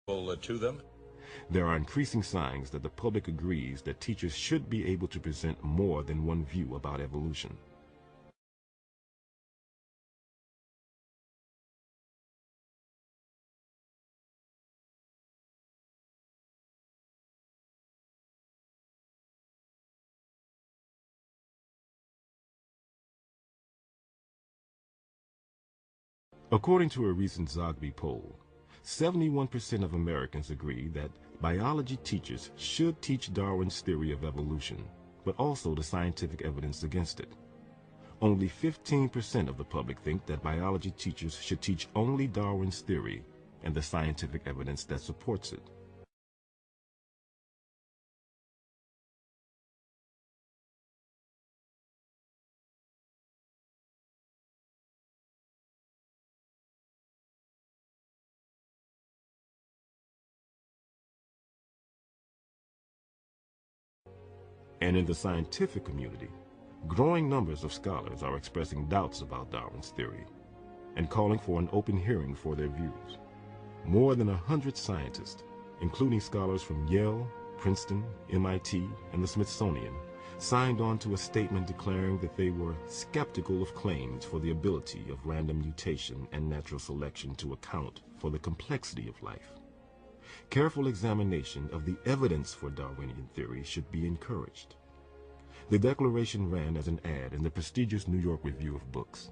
to them? There are increasing signs that the public agrees that teachers should be able to present more than one view about evolution. According to a recent Zogby poll, 71% of Americans agree that biology teachers should teach Darwin's theory of evolution, but also the scientific evidence against it. Only 15% of the public think that biology teachers should teach only Darwin's theory and the scientific evidence that supports it. And in the scientific community, growing numbers of scholars are expressing doubts about Darwin's theory and calling for an open hearing for their views. More than 100 scientists, including scholars from Yale, Princeton, MIT, and the Smithsonian, signed on to a statement declaring that they were skeptical of claims for the ability of random mutation and natural selection to account for the complexity of life. Careful examination of the evidence for Darwinian theory should be encouraged. The declaration ran as an ad in the prestigious New York Review of Books.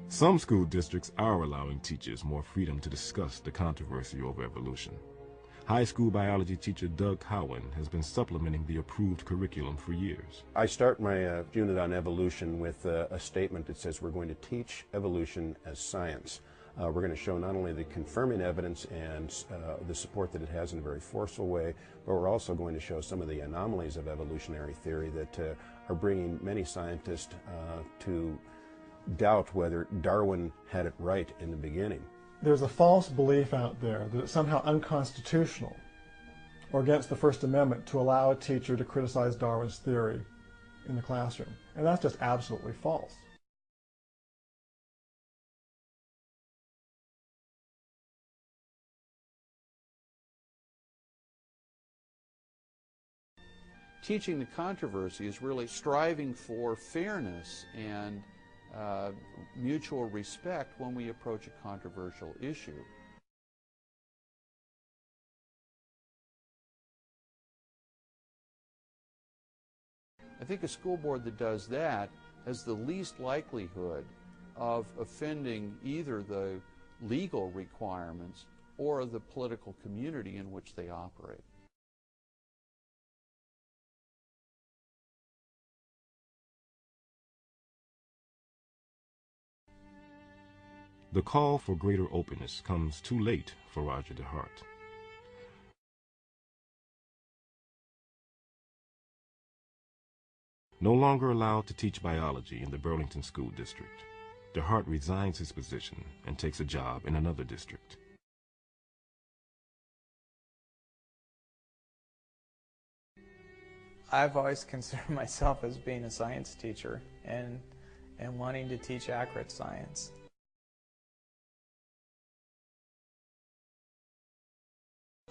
Some school districts are allowing teachers more freedom to discuss the controversy over evolution. High school biology teacher Doug Cowan has been supplementing the approved curriculum for years. I start my unit on evolution with a statement that says we're going to teach evolution as science. We're going to show not only the confirming evidence and the support that it has in a very forceful way, but we're also going to show some of the anomalies of evolutionary theory that are bringing many scientists to doubt whether Darwin had it right in the beginning. There's a false belief out there that it's somehow unconstitutional or against the First Amendment to allow a teacher to criticize Darwin's theory in the classroom. And that's just absolutely false. Teaching the controversy is really striving for fairness and mutual respect when we approach a controversial issue. I think a school board that does that has the least likelihood of offending either the legal requirements or the political community in which they operate. The call for greater openness comes too late for Roger DeHart. No longer allowed to teach biology in the Burlington School District, DeHart resigns his position and takes a job in another district. I've always considered myself as being a science teacher and wanting to teach accurate science.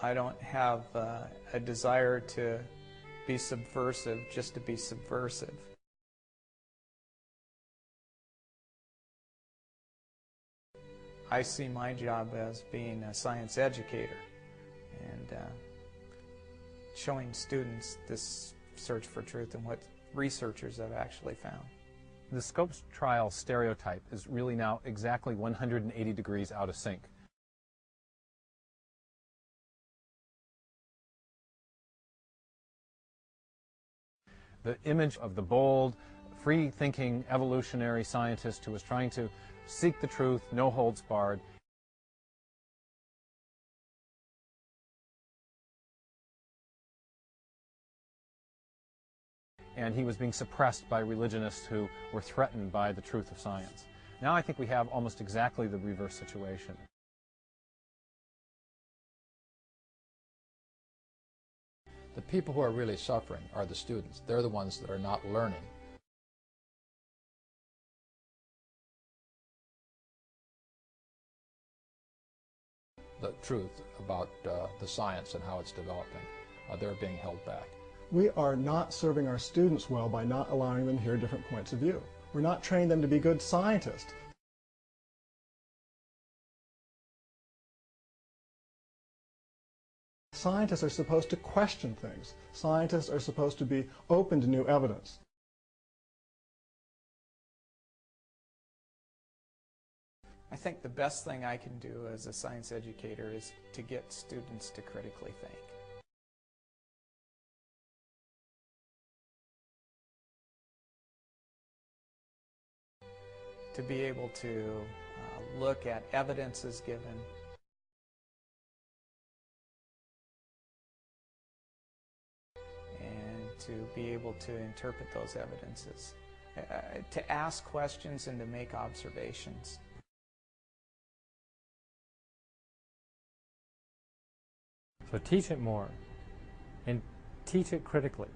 I don't have a desire to be subversive just to be subversive. I see my job as being a science educator and showing students this search for truth and what researchers have actually found. The Scopes trial stereotype is really now exactly 180 degrees out of sync. The image of the bold, free-thinking evolutionary scientist who was trying to seek the truth, no holds barred. And he was being suppressed by religionists who were threatened by the truth of science. Now I think we have almost exactly the reverse situation. The people who are really suffering are the students. They're the ones that are not learning. The truth about the science and how it's developing. They're being held back. We are not serving our students well by not allowing them to hear different points of view. We're not training them to be good scientists. Scientists are supposed to question things. Scientists are supposed to be open to new evidence. I think the best thing I can do as a science educator is to get students to critically think. To be able to look at evidence as given, and to be able to interpret those evidences, to ask questions and to make observations. So teach it more, and teach it critically.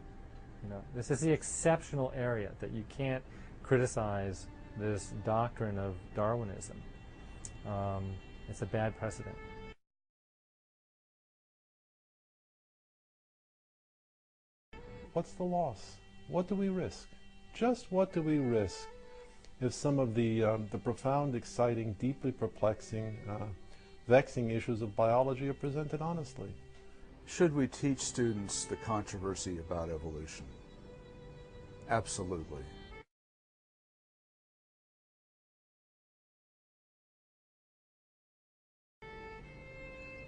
You know, this is the exceptional area that you can't criticize this doctrine of Darwinism. It's a bad precedent. What's the loss? What do we risk? Just what do we risk if some of the profound, exciting, deeply perplexing, vexing issues of biology are presented honestly? Should we teach students the controversy about evolution? Absolutely.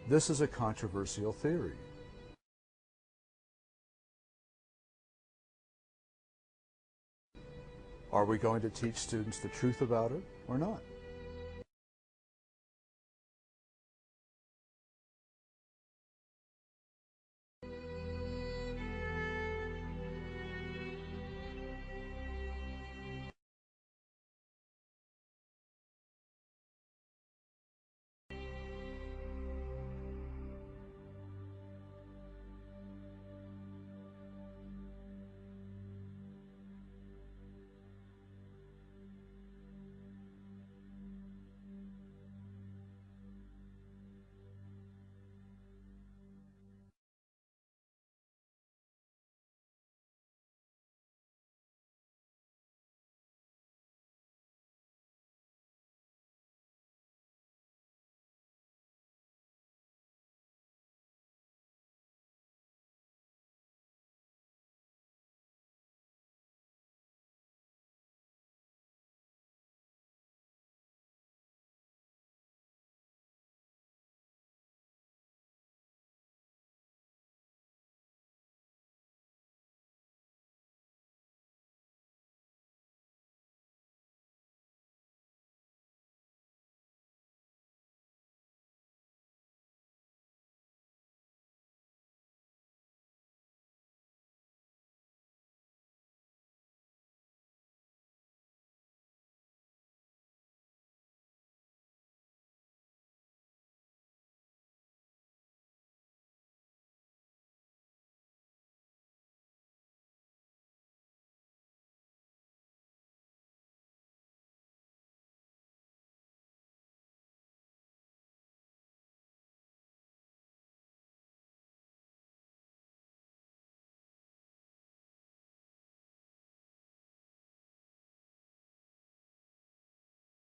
This is a controversial theory. Are we going to teach students the truth about it or not?